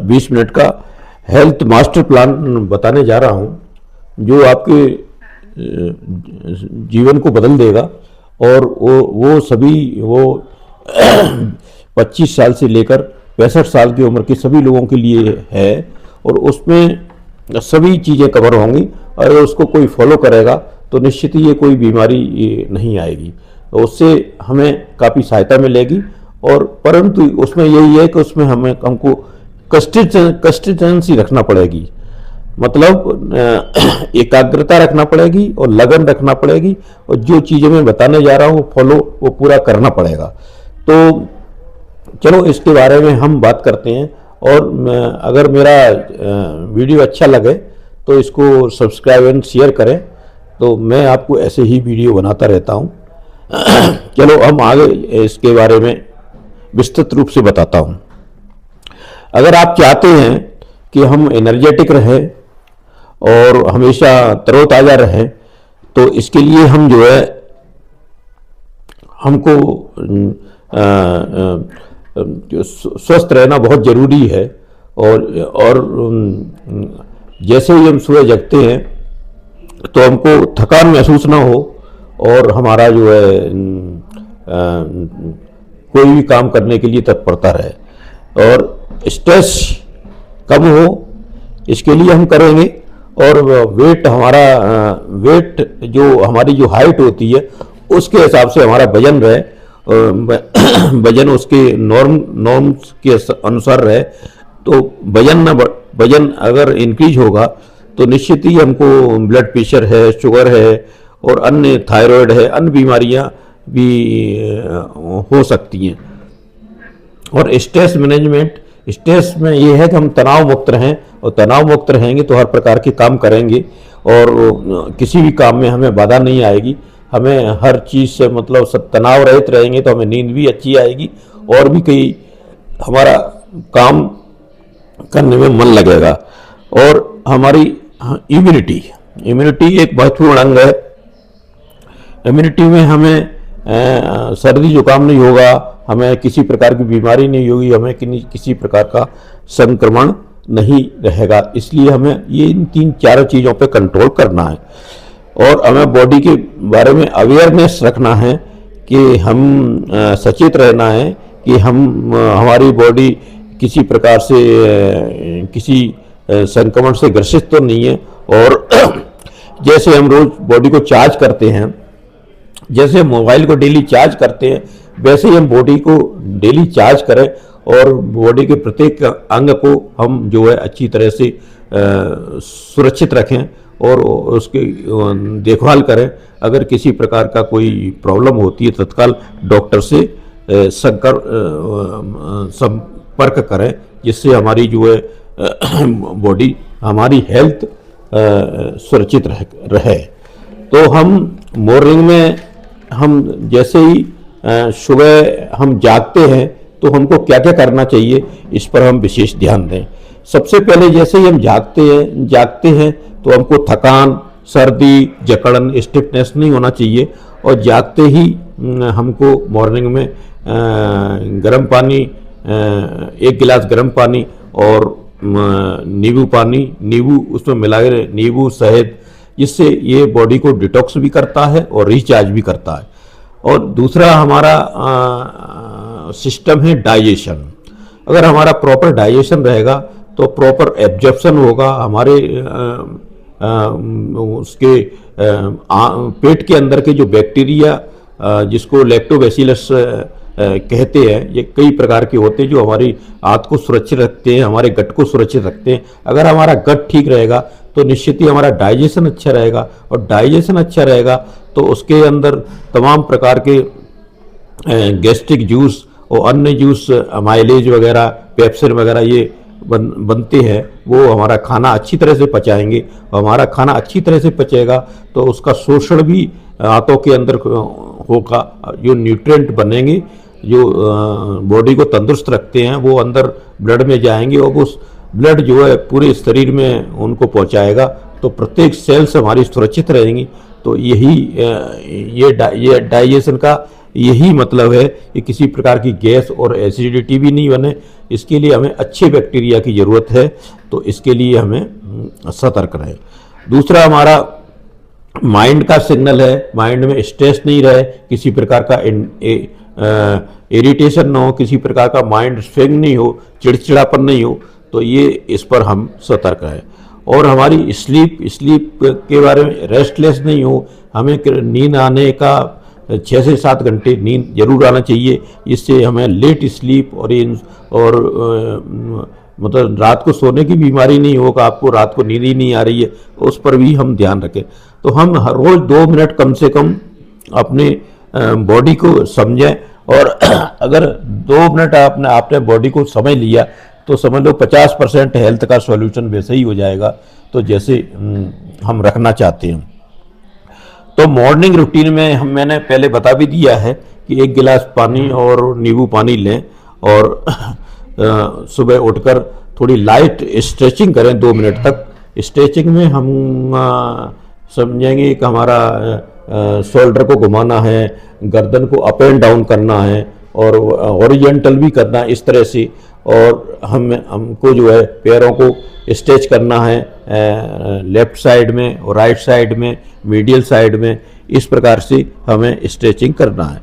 20 minute का health master plan बताने जा रहा हूँ, जो आपके जीवन को बदल देगा। और वो सभी वो 25 साल से लेकर 65 साल की उम्र के सभी लोगों के लिए है, और उसमें सभी चीज़ें कवर होंगी। अगर उसको कोई फॉलो करेगा तो निश्चित ही ये कोई बीमारी ये नहीं आएगी, तो उससे हमें काफ़ी सहायता मिलेगी। और परंतु उसमें यही है कि उसमें हमको कंसिस्टेंसी रखना पड़ेगी, मतलब एकाग्रता रखना पड़ेगी और लगन रखना पड़ेगी, और जो चीज़ें मैं बताने जा रहा हूँ वो पूरा करना पड़ेगा। तो चलो इसके बारे में हम बात करते हैं। और अगर मेरा वीडियो अच्छा लगे तो इसको सब्सक्राइब एंड शेयर करें, तो मैं आपको ऐसे ही वीडियो बनाता रहता हूँ। चलो हम आगे इसके बारे में विस्तृत रूप से बताता हूँ। अगर आप चाहते हैं कि हम एनर्जेटिक रहें और हमेशा तरोताज़ा रहें, तो इसके लिए हम जो है हमको स्वस्थ रहना बहुत ज़रूरी है। और जैसे ही हम सुबह जगते हैं तो हमको थकान महसूस ना हो, और हमारा जो है कोई भी काम करने के लिए तत्परता रहे, और स्ट्रेस कम हो, इसके लिए हम करेंगे। और वेट जो हमारी जो हाइट होती है उसके हिसाब से हमारा वजन रहे, वजन उसके नॉर्म्स के अनुसार रहे। तो वजन अगर इंक्रीज होगा तो निश्चित ही हमको ब्लड प्रेशर है, शुगर है, और अन्य थायराइड है, अन्य बीमारियां भी हो सकती हैं। और स्ट्रेस मैनेजमेंट, स्ट्रेस में ये है कि हम तनाव मुक्त रहें, और तनाव मुक्त रहेंगे तो हर प्रकार के काम करेंगे, और किसी भी काम में हमें बाधा नहीं आएगी। हमें हर चीज़ से मतलब सब तनाव रहित रहेंगे तो हमें नींद भी अच्छी आएगी, और भी कई हमारा काम करने में मन लगेगा। और हमारी इम्यूनिटी एक महत्वपूर्ण अंग है। इम्यूनिटी में हमें सर्दी जुकाम नहीं होगा, हमें किसी प्रकार की बीमारी नहीं होगी, हमें किसी प्रकार का संक्रमण नहीं रहेगा। इसलिए हमें ये इन 3-4 चीज़ों पे कंट्रोल करना है, और हमें बॉडी के बारे में अवेयरनेस रखना है कि हम सचेत रहना है कि हमारी बॉडी किसी प्रकार से किसी संक्रमण से ग्रसित तो नहीं है। और जैसे हम रोज बॉडी को चार्ज करते हैं, जैसे मोबाइल को डेली चार्ज करते हैं, वैसे ही हम बॉडी को डेली चार्ज करें, और बॉडी के प्रत्येक अंग को हम जो है अच्छी तरह से सुरक्षित रखें और उसकी देखभाल करें। अगर किसी प्रकार का कोई प्रॉब्लम होती है तत्काल डॉक्टर से संपर्क करें, जिससे हमारी जो है बॉडी, हमारी हेल्थ सुरक्षित रहे। तो हम मॉर्निंग में हम जैसे ही सुबह हम जागते हैं तो हमको क्या क्या करना चाहिए, इस पर हम विशेष ध्यान दें। सबसे पहले जैसे ही हम जागते हैं तो हमको थकान, सर्दी, जकड़न, स्टिफनेस नहीं होना चाहिए। और जागते ही हमको मॉर्निंग में गर्म पानी, 1 गिलास गर्म पानी और नींबू उसमें मिलाए, नींबू शहद, जिससे ये बॉडी को डिटॉक्स भी करता है और रिचार्ज भी करता है। और दूसरा हमारा सिस्टम है डाइजेशन। अगर हमारा प्रॉपर डाइजेशन रहेगा तो प्रॉपर एब्जॉर्प्शन होगा, हमारे उसके पेट के अंदर के जो बैक्टीरिया, जिसको लैक्टोबैसिलस कहते हैं, ये कई प्रकार के होते हैं जो हमारी आंत को सुरक्षित रखते हैं, हमारे गट को सुरक्षित रखते हैं। अगर हमारा गट ठीक रहेगा तो निश्चित ही हमारा डाइजेशन अच्छा रहेगा, और डाइजेशन अच्छा रहेगा तो उसके अंदर तमाम प्रकार के गैस्ट्रिक जूस और अन्य जूस, माइलेज वगैरह, पेप्सिन वगैरह ये बनते हैं, वो हमारा खाना अच्छी तरह से पचाएंगे। और हमारा खाना अच्छी तरह से पचेगा तो उसका शोषण भी आंतों के अंदर होगा, जो न्यूट्रिएंट बनेंगे, जो बॉडी को तंदुरुस्त रखते हैं, वो अंदर ब्लड में जाएंगे, और वो ब्लड जो है पूरे शरीर में उनको पहुंचाएगा, तो प्रत्येक सेल्स हमारी सुरक्षित रहेंगी। तो ये डाइजेशन का यही मतलब है कि किसी प्रकार की गैस और एसिडिटी भी नहीं बने। इसके लिए हमें अच्छे बैक्टीरिया की ज़रूरत है, तो इसके लिए हमें सतर्क रहें। दूसरा हमारा माइंड का सिग्नल है, माइंड में स्ट्रेस नहीं रहे, किसी प्रकार का इरिटेशन ना हो, किसी प्रकार का माइंड स्विंग नहीं हो, चिड़चिड़ापन नहीं हो, तो ये इस पर हम सतर्क रहें। और हमारी स्लीप के बारे में रेस्टलेस नहीं हो, हमें नींद आने का 6 से 7 घंटे नींद जरूर आना चाहिए। इससे हमें लेट स्लीप और मतलब रात को सोने की बीमारी नहीं होगा, आपको रात को नींद ही नहीं आ रही है, उस पर भी हम ध्यान रखें। तो हम हर रोज़ 2 मिनट कम से कम अपने बॉडी को समझें, और अगर 2 मिनट आपने बॉडी को समझ लिया तो समझ लो 50% हेल्थ का सॉल्यूशन वैसे ही हो जाएगा, तो जैसे हम रखना चाहते हैं। तो मॉर्निंग रूटीन में मैंने पहले बता भी दिया है कि 1 गिलास पानी और नींबू पानी लें, और सुबह उठकर थोड़ी लाइट स्ट्रेचिंग करें 2 मिनट तक। स्ट्रेचिंग में हम समझेंगे कि हमारा शोल्डर को घुमाना है, गर्दन को अप एंड डाउन करना है, और हॉरिजॉन्टल भी करना है इस तरह से, और हमको जो है पैरों को स्ट्रेच करना है लेफ्ट साइड में और राइट साइड में, मीडियल साइड में, इस प्रकार से हमें स्ट्रेचिंग करना है।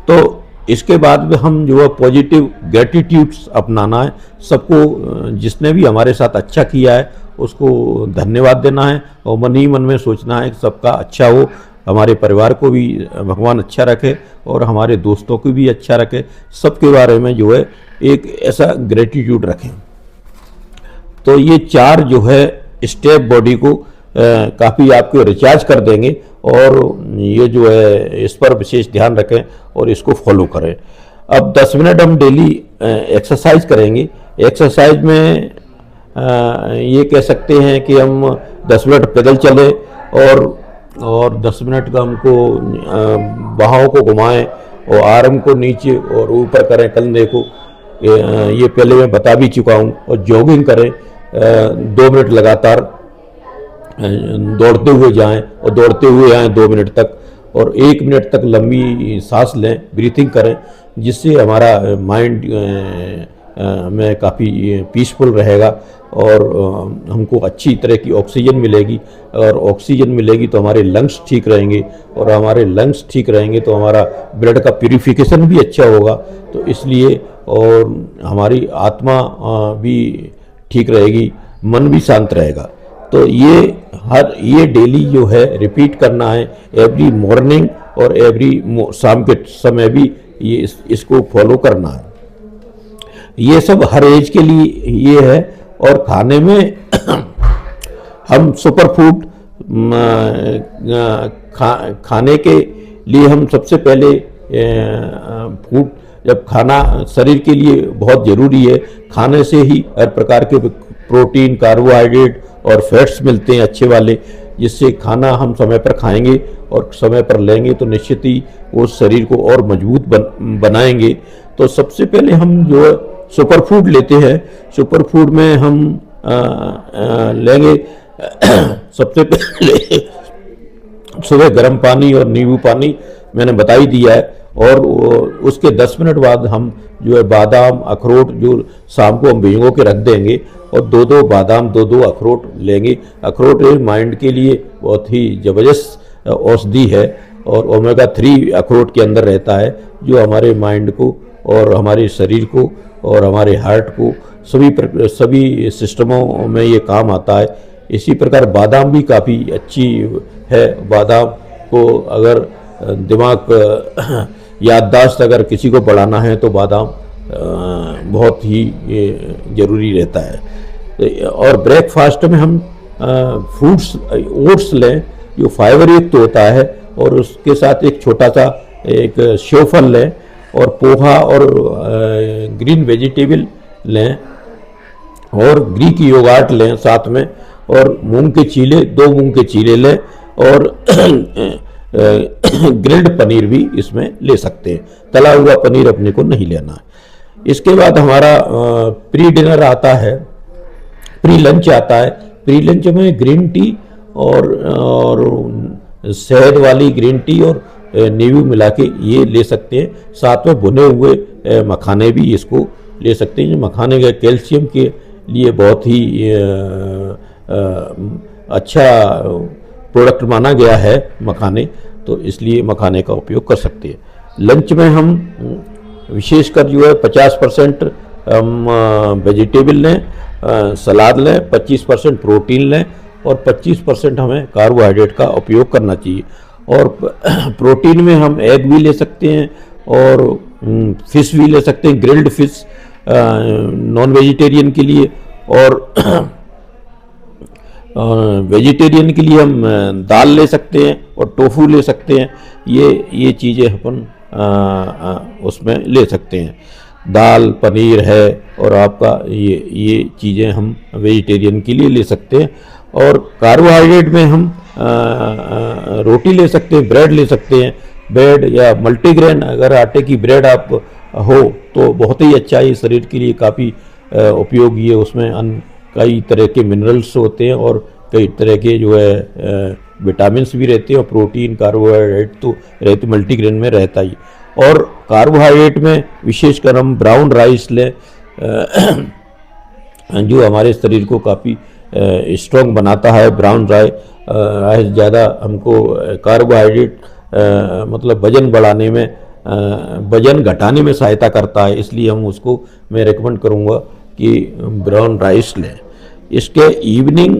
तो इसके बाद में हम जो है पॉजिटिव ग्रेटिट्यूड्स अपनाना है। सबको, जिसने भी हमारे साथ अच्छा किया है उसको धन्यवाद देना है, और मन ही मन में सोचना है कि सबका अच्छा हो, हमारे परिवार को भी भगवान अच्छा रखे और हमारे दोस्तों को भी अच्छा रखे, सबके बारे में जो है एक ऐसा ग्रेटिट्यूड रखें। तो ये 4 जो है स्टेप बॉडी को काफ़ी आपको रिचार्ज कर देंगे, और ये जो है इस पर विशेष ध्यान रखें और इसको फॉलो करें। अब 10 मिनट हम डेली एक्सरसाइज करेंगे। एक्सरसाइज में ये कह सकते हैं कि हम 10 मिनट पैदल चलें, और 10 मिनट का हमको बाहों को घुमाएं और आर्म को नीचे और ऊपर करें, कंधे को, ये पहले मैं बता भी चुका हूँ। और जॉगिंग करें 2 मिनट लगातार, दौड़ते हुए जाएं और दौड़ते हुए आएँ 2 मिनट तक, और 1 मिनट तक लंबी सांस लें, ब्रीथिंग करें, जिससे हमारा माइंड में काफ़ी पीसफुल रहेगा, और हमको अच्छी तरह की ऑक्सीजन मिलेगी, और ऑक्सीजन मिलेगी तो हमारे लंग्स ठीक रहेंगे, और हमारे लंग्स ठीक रहेंगे तो हमारा ब्लड का प्यूरिफिकेशन भी अच्छा होगा। तो इसलिए, और हमारी आत्मा भी ठीक रहेगी, मन भी शांत रहेगा। तो ये डेली जो है रिपीट करना है, एवरी मॉर्निंग और एवरी शाम के समय भी ये इसको फॉलो करना है। ये सब हर एज के लिए ये है। और खाने में हम सुपर फूड खाने के लिए हम सबसे पहले फूड, जब खाना शरीर के लिए बहुत ज़रूरी है, खाने से ही हर प्रकार के प्रोटीन, कार्बोहाइड्रेट और फैट्स मिलते हैं अच्छे वाले, जिससे खाना हम समय पर खाएंगे और समय पर लेंगे तो निश्चित ही वो शरीर को और मजबूत बनाएंगे। तो सबसे पहले हम जो सुपर फूड लेते हैं, सुपर फूड में हम लेंगे सबसे पहले सुबह गर्म पानी और नींबू पानी, मैंने बता ही दिया है। और उसके 10 मिनट बाद हम जो है बादाम, अखरोट जो शाम को हम भिगो के रख देंगे, और 2-2 बादाम, 2-2 अखरोट लेंगे। अखरोट माइंड के लिए बहुत ही ज़बरदस्त औषधि है, और ओमेगा 3 अखरोट के अंदर रहता है, जो हमारे माइंड को और हमारे शरीर को और हमारे हार्ट को सभी सिस्टमों में ये काम आता है। इसी प्रकार बादाम भी काफ़ी अच्छी है। बादाम को अगर दिमाग याददाश्त अगर किसी को बढ़ाना है तो बादाम बहुत ही ज़रूरी रहता है। और ब्रेकफास्ट में हम फ्रूट्स, ओट्स लें जो फाइबर युक्त होता है, और उसके साथ एक छोटा सा एक सेव फल लें, और पोहा और ग्रीन वेजिटेबल लें, और ग्रीक योगर्ट लें साथ में, और मूंग के चीले, 2 मूंग के चीले लें, और ग्रिल्ड पनीर भी इसमें ले सकते हैं। तला हुआ पनीर अपने को नहीं लेना है। इसके बाद हमारा प्री डिनर आता है, प्री लंच आता है। प्री लंच में ग्रीन टी और शहद वाली ग्रीन टी और नींबू मिला के ये ले सकते हैं। साथ में भुने हुए मखाने भी इसको ले सकते हैं। मखाने का कैल्शियम के लिए बहुत ही अच्छा प्रोडक्ट माना गया है मखाने, तो इसलिए मखाने का उपयोग कर सकते हैं। लंच में हम विशेषकर जो है 50% हम वेजिटेबल लें, सलाद लें, 25% प्रोटीन लें और 25% हमें कार्बोहाइड्रेट का उपयोग करना चाहिए। और प्रोटीन में हम एग भी ले सकते हैं और फिश भी ले सकते हैं, ग्रिल्ड फिश नॉन वेजिटेरियन के लिए, और वेजिटेरियन के लिए हम दाल ले सकते हैं और टोफू ले सकते हैं। ये चीज़ें अपन उसमें ले सकते हैं। दाल, पनीर है और आपका ये चीज़ें हम वेजिटेरियन के लिए ले सकते हैं। और कार्बोहाइड्रेट में हम रोटी ले सकते हैं, ब्रेड ले सकते हैं। ब्रेड या मल्टीग्रेन अगर आटे की ब्रेड आप हो तो बहुत ही अच्छा है, शरीर के लिए काफ़ी उपयोगी है। उसमें कई तरह के मिनरल्स होते हैं और कई तरह के जो है विटामिन्स भी रहते हैं और प्रोटीन, कार्बोहाइड्रेट तो रहते मल्टीग्रेन में रहता ही। और कार्बोहाइड्रेट में विशेषकर हम ब्राउन राइस लें जो हमारे शरीर को काफ़ी स्ट्रॉन्ग बनाता है। ब्राउन राइस ज़्यादा हमको कार्बोहाइड्रेट मतलब वजन बढ़ाने में, वजन घटाने में सहायता करता है, इसलिए हम उसको मैं रेकमेंड करूँगा कि ब्राउन राइस लें। इसके इवनिंग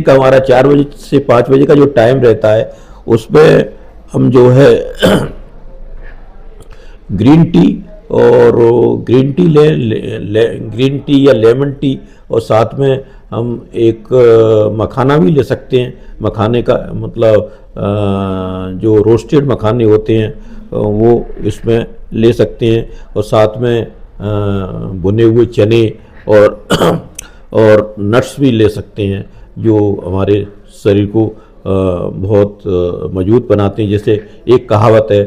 का हमारा 4 बजे से 5 बजे का जो टाइम रहता है उसमें हम जो है ग्रीन टी ग्रीन टी या लेमन टी, और साथ में हम एक मखाना भी ले सकते हैं। मखाने का मतलब जो रोस्टेड मखाने होते हैं वो इसमें ले सकते हैं, और साथ में भुने हुए चने और नट्स भी ले सकते हैं जो हमारे शरीर को बहुत मजबूत बनाते हैं। जैसे एक कहावत है,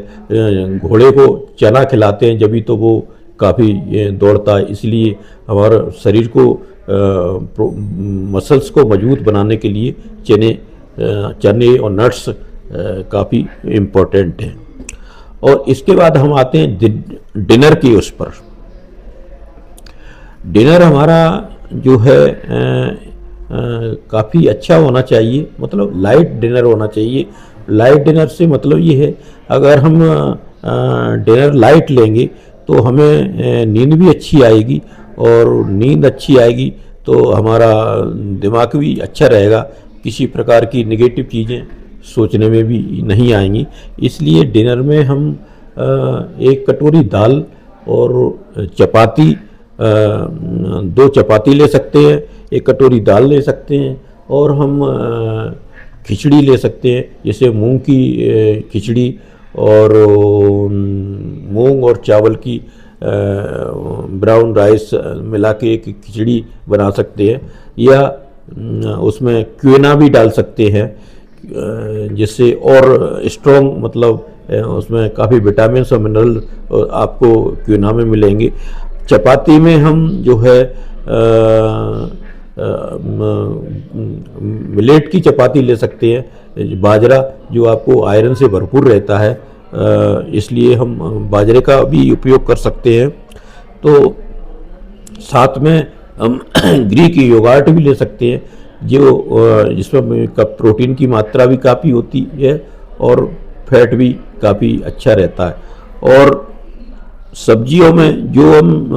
घोड़े को चना खिलाते हैं जभी तो वो काफ़ी दौड़ता है, इसलिए हमारा शरीर को मसल्स को मजबूत बनाने के लिए चने और नट्स काफ़ी इम्पोर्टेंट हैं। और इसके बाद हम आते हैं डिनर की उस पर। डिनर हमारा जो है काफ़ी अच्छा होना चाहिए, मतलब लाइट डिनर होना चाहिए। लाइट डिनर से मतलब ये है, अगर हम डिनर लाइट लेंगे तो हमें नींद भी अच्छी आएगी, और नींद अच्छी आएगी तो हमारा दिमाग भी अच्छा रहेगा, किसी प्रकार की नेगेटिव चीज़ें सोचने में भी नहीं आएंगी। इसलिए डिनर में हम एक कटोरी दाल और चपाती, 2 चपाती ले सकते हैं, एक कटोरी दाल ले सकते हैं, और हम खिचड़ी ले सकते हैं, जैसे मूंग की खिचड़ी और मूंग और चावल की ब्राउन राइस मिला के एक खिचड़ी बना सकते हैं, या उसमें क्विना भी डाल सकते हैं जिससे और स्ट्रॉन्ग, मतलब उसमें काफ़ी विटामिन और मिनरल आपको क्विना में मिलेंगे। चपाती में हम जो है मिलेट की चपाती ले सकते हैं, बाजरा जो आपको आयरन से भरपूर रहता है, इसलिए हम बाजरे का भी उपयोग कर सकते हैं। तो साथ में हम ग्रीक योगर्ट भी ले सकते हैं जो जिसमें प्रोटीन की मात्रा भी काफ़ी होती है और फैट भी काफ़ी अच्छा रहता है। और सब्जियों में जो हम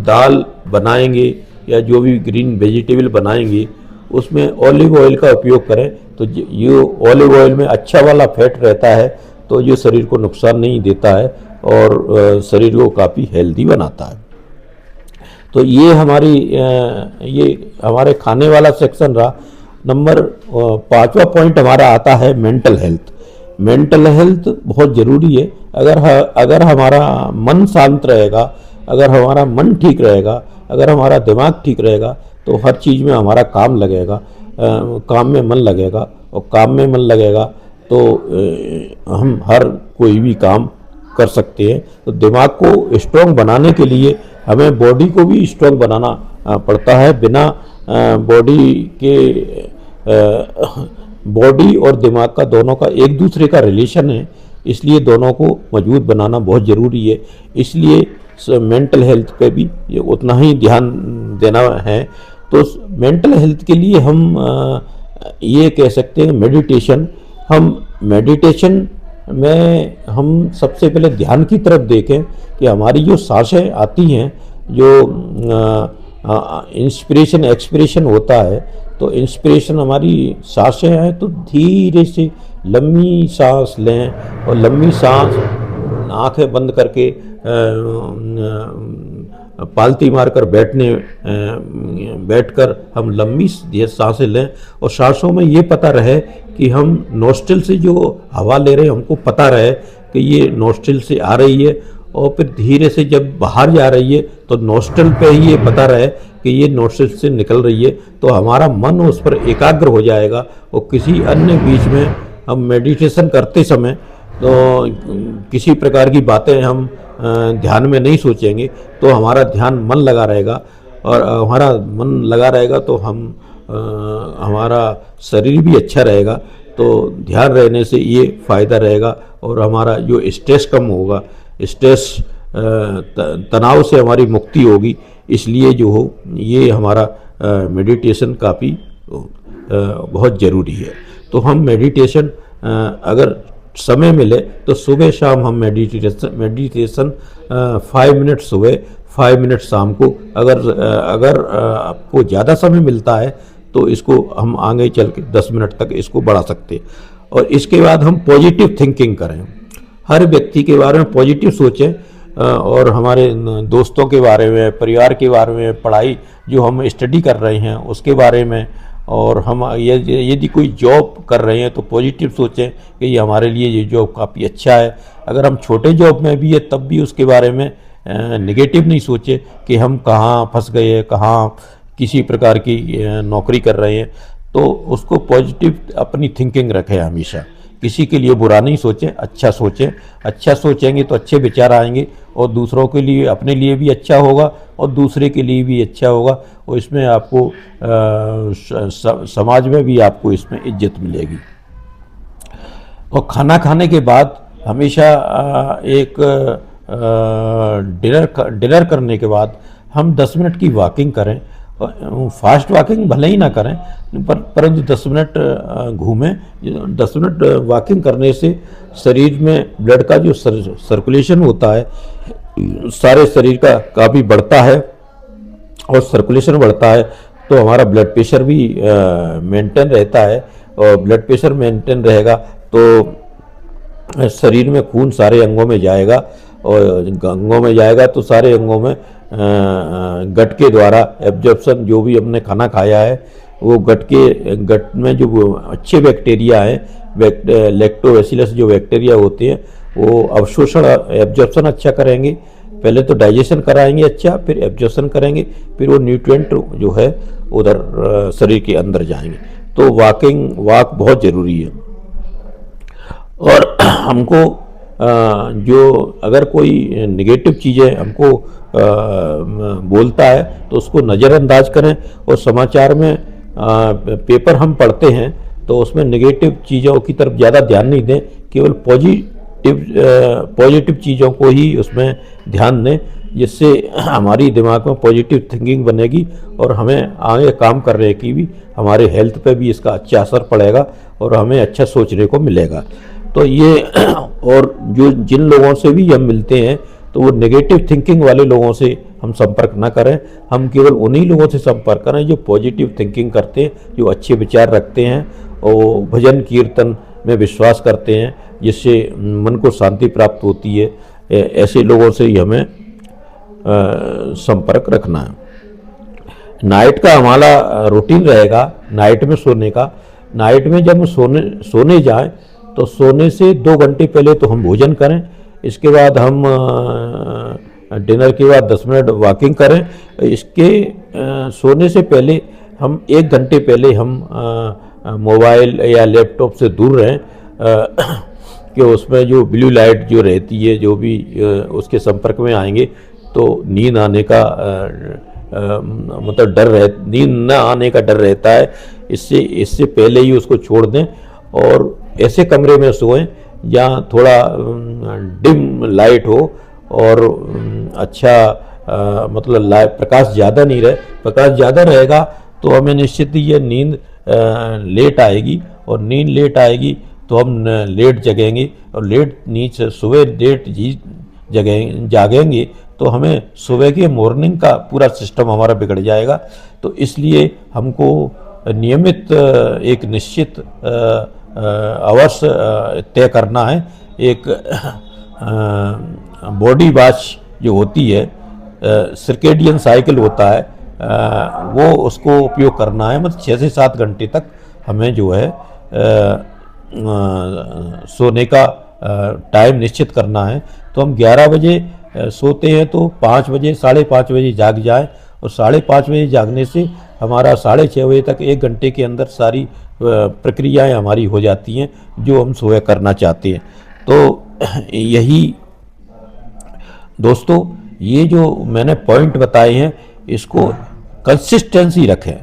दाल बनाएंगे या जो भी ग्रीन वेजिटेबल बनाएंगे उसमें ऑलिव ऑयल का उपयोग करें, तो ये ऑलिव ऑयल में अच्छा वाला फैट रहता है, तो ये शरीर को नुकसान नहीं देता है और शरीर को काफ़ी हेल्दी बनाता है। तो ये हमारे खाने वाला सेक्शन रहा। नंबर 5वां पॉइंट हमारा आता है मेंटल हेल्थ। मेंटल हेल्थ बहुत ज़रूरी है। अगर हमारा मन शांत रहेगा, अगर हमारा मन ठीक रहेगा, अगर हमारा दिमाग ठीक रहेगा, तो हर चीज़ में हमारा काम लगेगा, काम में मन लगेगा, और काम में मन लगेगा तो हम हर कोई भी काम कर सकते हैं। तो दिमाग को स्ट्रॉन्ग बनाने के लिए हमें बॉडी को भी स्ट्रॉन्ग बनाना पड़ता है। बिना बॉडी के बॉडी और दिमाग का दोनों का एक दूसरे का रिलेशन है, इसलिए दोनों को मजबूत बनाना बहुत ज़रूरी है। इसलिए मेंटल हेल्थ पे भी ये उतना ही ध्यान देना है। तो मेंटल हेल्थ के लिए हम ये कह सकते हैं मेडिटेशन। हम मेडिटेशन में हम सबसे पहले ध्यान की तरफ देखें कि हमारी जो सांसें आती हैं, जो इंस्पिरेशन एक्सपिरेशन होता है, तो इंस्पिरेशन हमारी सांसें हैं तो धीरे से लंबी सांस लें और लंबी सांस आंखें बंद करके पालती मारकर बैठकर हम लंबी सांसें लें। और सांसों में ये पता रहे कि हम नोस्ट्रिल से जो हवा ले रहे हैं हमको पता रहे कि ये नोस्ट्रिल से आ रही है, और फिर धीरे से जब बाहर जा रही है तो नोस्ट्रिल पे ही ये पता रहे कि ये नोस्ट्रिल से निकल रही है। तो हमारा मन उस पर एकाग्र हो जाएगा और किसी अन्य बीच में हम मेडिटेशन करते समय तो किसी प्रकार की बातें हम ध्यान में नहीं सोचेंगे, तो हमारा ध्यान मन लगा रहेगा। और हमारा मन लगा रहेगा तो हमारा शरीर भी अच्छा रहेगा। तो ध्यान रहने से ये फ़ायदा रहेगा और हमारा जो स्ट्रेस कम होगा, स्ट्रेस तनाव से हमारी मुक्ति होगी। इसलिए जो हो ये हमारा मेडिटेशन काफ़ी बहुत ज़रूरी है। तो हम मेडिटेशन अगर समय मिले तो सुबह शाम हम मेडिटेशन 5 मिनट सुबह 5 मिनट शाम को, अगर आपको ज़्यादा समय मिलता है तो इसको हम आगे चल के 10 मिनट तक इसको बढ़ा सकते हैं। और इसके बाद हम पॉजिटिव थिंकिंग करें, हर व्यक्ति के बारे में पॉजिटिव सोचें, और हमारे दोस्तों के बारे में, परिवार के बारे में, पढ़ाई जो हम स्टडी कर रहे हैं उसके बारे में, और हम यदि कोई जॉब कर रहे हैं तो पॉजिटिव सोचें कि ये हमारे लिए ये जॉब काफ़ी अच्छा है। अगर हम छोटे जॉब में भी है तब भी उसके बारे में नेगेटिव नहीं सोचें कि हम कहाँ फंस गए हैं, कहाँ किसी प्रकार की नौकरी कर रहे हैं। तो उसको पॉजिटिव अपनी थिंकिंग रखें हमेशा, किसी के लिए बुरा नहीं सोचें, अच्छा सोचें। अच्छा सोचेंगे तो अच्छे विचार आएंगे और दूसरों के लिए, अपने लिए भी अच्छा होगा और दूसरे के लिए भी अच्छा होगा, और इसमें आपको समाज में भी आपको इसमें इज्जत मिलेगी। और खाना खाने के बाद हमेशा एक डिनर करने के बाद हम 10 मिनट की वॉकिंग करें। फास्ट वॉकिंग भले ही ना करें परंतु 10 मिनट घूमें। 10 मिनट वॉकिंग करने से शरीर में ब्लड का जो सर्कुलेशन होता है सारे शरीर का काफ़ी बढ़ता है, और सर्कुलेशन बढ़ता है तो हमारा ब्लड प्रेशर भी मेंटेन रहता है। और ब्लड प्रेशर मेंटेन रहेगा तो शरीर में खून सारे अंगों में जाएगा, और अंगों में जाएगा तो सारे अंगों में गट के द्वारा एब्जॉर्प्शन, जो भी हमने खाना खाया है वो गट में जो अच्छे बैक्टीरिया हैं, लैक्टोबैसिलस जो बैक्टीरिया होते हैं वो अवशोषण एब्जॉर्प्शन अच्छा करेंगे। पहले तो डाइजेशन कराएंगे अच्छा, फिर एब्जॉर्प्शन करेंगे, फिर वो न्यूट्रिएंट जो है उधर शरीर के अंदर जाएंगे। तो वॉक बहुत ज़रूरी है। और हमको जो अगर कोई नेगेटिव चीज़ें हमको बोलता है तो उसको नज़रअंदाज करें। और समाचार में पेपर हम पढ़ते हैं तो उसमें नेगेटिव चीज़ों की तरफ ज़्यादा ध्यान नहीं दें, केवल पॉजिटिव चीज़ों को ही उसमें ध्यान दें, जिससे हमारी दिमाग में पॉजिटिव थिंकिंग बनेगी और हमें आगे काम करने की भी, हमारे हेल्थ पे भी इसका अच्छा असर पड़ेगा और हमें अच्छा सोचने को मिलेगा। तो ये, और जो जिन लोगों से भी हम मिलते हैं तो वो नेगेटिव थिंकिंग वाले लोगों से हम संपर्क ना करें, हम केवल उन्हीं लोगों से संपर्क करें जो पॉजिटिव थिंकिंग करते हैं, जो अच्छे विचार रखते हैं और भजन कीर्तन में विश्वास करते हैं, जिससे मन को शांति प्राप्त होती है। ऐसे लोगों से ही हमें संपर्क रखना है। नाइट का हमारा रूटीन रहेगा नाइट में सोने का। नाइट में जब हम सोने जाएं तो सोने से 2 घंटे पहले तो हम भोजन करें, इसके बाद हम डिनर के बाद 10 मिनट वॉकिंग करें। इसके सोने से पहले हम 1 घंटे पहले हम मोबाइल या लैपटॉप से दूर रहें, कि उसमें जो ब्लू लाइट जो रहती है, जो भी उसके संपर्क में आएंगे तो नींद आने का मतलब नींद न आने का डर रहता है। इससे इससे पहले ही उसको छोड़ दें और ऐसे कमरे में सोएं जहाँ थोड़ा डिम लाइट हो और अच्छा मतलब प्रकाश ज़्यादा नहीं रहे। प्रकाश ज़्यादा रहेगा तो हमें निश्चित ही ये नींद लेट आएगी, और नींद लेट आएगी तो हम लेट जगेंगे, और लेट नींद सुबह लेट जागेंगे तो हमें सुबह के मॉर्निंग का पूरा सिस्टम हमारा बिगड़ जाएगा। तो इसलिए हमको नियमित एक निश्चित आवर्स तय करना है। एक बॉडी वॉच जो होती है, सर्केडियन साइकिल होता है, वो उसको उपयोग करना है। मतलब 6 से 7 घंटे तक हमें जो है सोने का टाइम निश्चित करना है। तो हम 11 बजे सोते हैं तो 5 बजे 5:30 बजे जाग जाए, और 5:30 बजे जागने से हमारा 6:30 बजे तक 1 घंटे के अंदर सारी प्रक्रियाएं हमारी हो जाती हैं जो हम सुबह करना चाहते हैं। तो यही दोस्तों, ये जो मैंने पॉइंट बताए हैं इसको कंसिस्टेंसी रखें।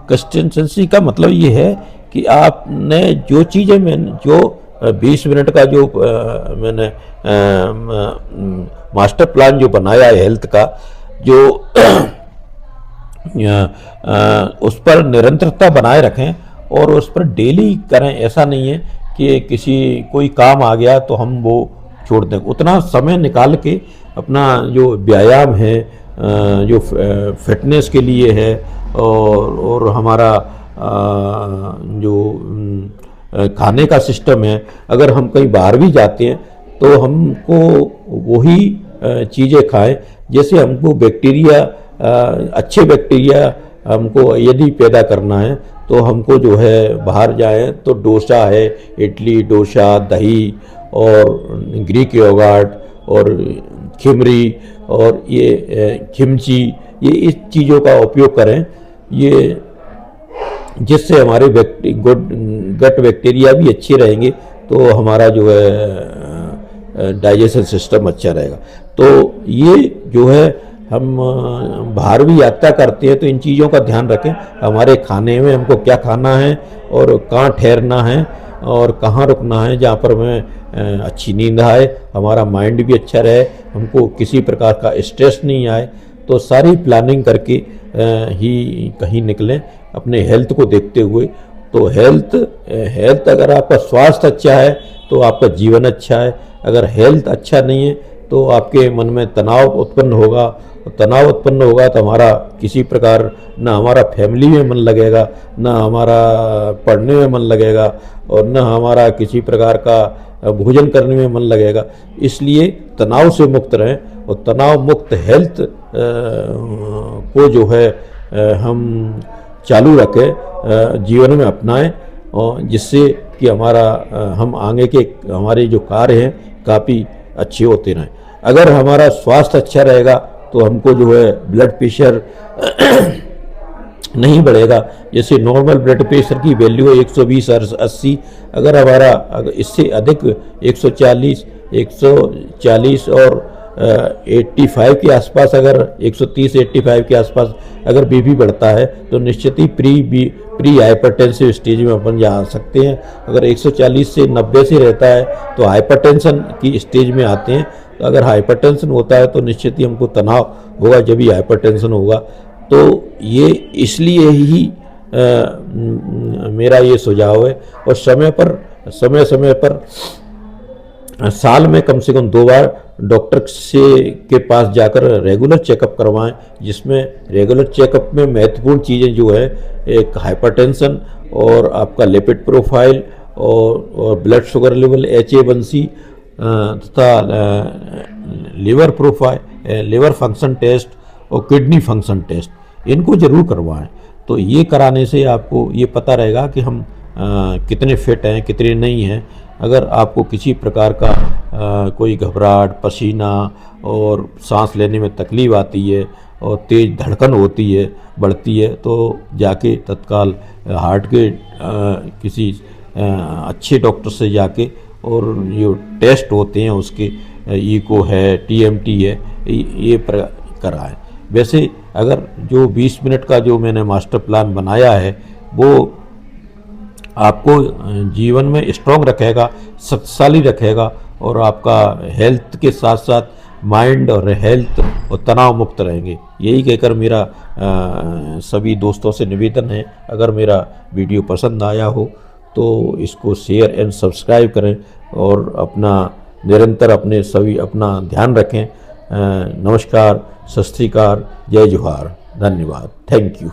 कंसिस्टेंसी का मतलब ये है कि आपने जो चीज़ें जो 20 मिनट का जो मैंने मास्टर प्लान जो बनाया है हेल्थ का, जो उस पर निरंतरता बनाए रखें और उस पर डेली करें। ऐसा नहीं है कि कोई काम आ गया तो हम वो छोड़ दें। उतना समय निकाल के अपना जो व्यायाम है, जो फिटनेस के लिए है, और हमारा जो खाने का सिस्टम है, अगर हम कहीं बाहर भी जाते हैं तो हमको वही चीज़ें खाएं। जैसे हमको बैक्टीरिया, अच्छे बैक्टीरिया हमको यदि पैदा करना है तो हमको जो है बाहर जाएं तो डोसा है, इडली डोसा, दही और ग्रीक योगर्ट और खिमरी और ये खिमची, ये इस चीज़ों का उपयोग करें, ये जिससे हमारे गट बैक्टीरिया भी अच्छे रहेंगे तो हमारा जो है डाइजेशन सिस्टम अच्छा रहेगा। तो ये जो है हम बाहर भी यात्रा करते हैं तो इन चीज़ों का ध्यान रखें। हमारे खाने में हमको क्या खाना है और कहाँ ठहरना है और कहाँ रुकना है, जहाँ पर हमें अच्छी नींद आए, हमारा माइंड भी अच्छा रहे, हमको किसी प्रकार का स्ट्रेस नहीं आए। तो सारी प्लानिंग करके ही कहीं निकलें अपने हेल्थ को देखते हुए। तो हेल्थ अगर आपका स्वास्थ्य अच्छा है तो आपका जीवन अच्छा है। अगर हेल्थ अच्छा नहीं है तो आपके मन में तनाव उत्पन्न होगा, तनाव उत्पन्न होगा तो हमारा किसी प्रकार ना हमारा फैमिली में मन लगेगा, ना हमारा पढ़ने में मन लगेगा, और ना हमारा किसी प्रकार का भोजन करने में मन लगेगा। इसलिए तनाव से मुक्त रहें, और तनाव मुक्त हेल्थ को जो है हम चालू रखें, जीवन में अपनाएं, और जिससे कि हम आगे के हमारे जो कार्य हैं काफ़ी अच्छे होते रहें। अगर हमारा स्वास्थ्य अच्छा रहेगा तो हमको जो है ब्लड प्रेशर नहीं बढ़ेगा। जैसे नॉर्मल ब्लड प्रेशर की वैल्यू है 120/80, अगर हमारा इससे अधिक 140 और 85 के आसपास, अगर 130-85 के आसपास अगर बीपी बढ़ता है तो निश्चित ही प्री हाइपरटेंसिव स्टेज में अपन जा सकते हैं। अगर 140 से 90 से रहता है तो हाइपरटेंशन की स्टेज में आते हैं। तो अगर हाइपरटेंशन होता है तो निश्चित ही हमको तनाव होगा, जब भी हाइपरटेंशन होगा। तो ये इसलिए ही मेरा ये सुझाव है। और समय समय पर साल में कम से कम 2 बार डॉक्टर के पास जाकर रेगुलर चेकअप करवाएं, जिसमें रेगुलर चेकअप में महत्वपूर्ण चीज़ें जो है एक हाइपरटेंशन और आपका लिपिड प्रोफाइल और ब्लड शुगर लेवल, HbA1c तथा liver profile, liver function test और किडनी फंक्शन टेस्ट, इनको ज़रूर करवाएं। तो ये कराने से आपको ये पता रहेगा कि हम कितने फिट हैं, कितने नहीं हैं। अगर आपको किसी प्रकार का कोई घबराहट, पसीना और सांस लेने में तकलीफ़ आती है और तेज़ धड़कन होती है, बढ़ती है, तो जाके तत्काल हार्ट के किसी अच्छे डॉक्टर से जाके, और जो टेस्ट होते हैं उसके ईको है, TMT है, ये कराएं। वैसे अगर जो 20 मिनट का जो मैंने मास्टर प्लान बनाया है वो आपको जीवन में स्ट्रॉन्ग रखेगा, शक्तिशाली रखेगा और आपका हेल्थ के साथ साथ माइंड और हेल्थ और तनाव मुक्त रहेंगे। यही कहकर मेरा सभी दोस्तों से निवेदन है, अगर मेरा वीडियो पसंद आया हो तो इसको शेयर एंड सब्सक्राइब करें और अपना निरंतर अपना ध्यान रखें। नमस्कार, सत श्री अकाल, जय जोहार, धन्यवाद, थैंक यू।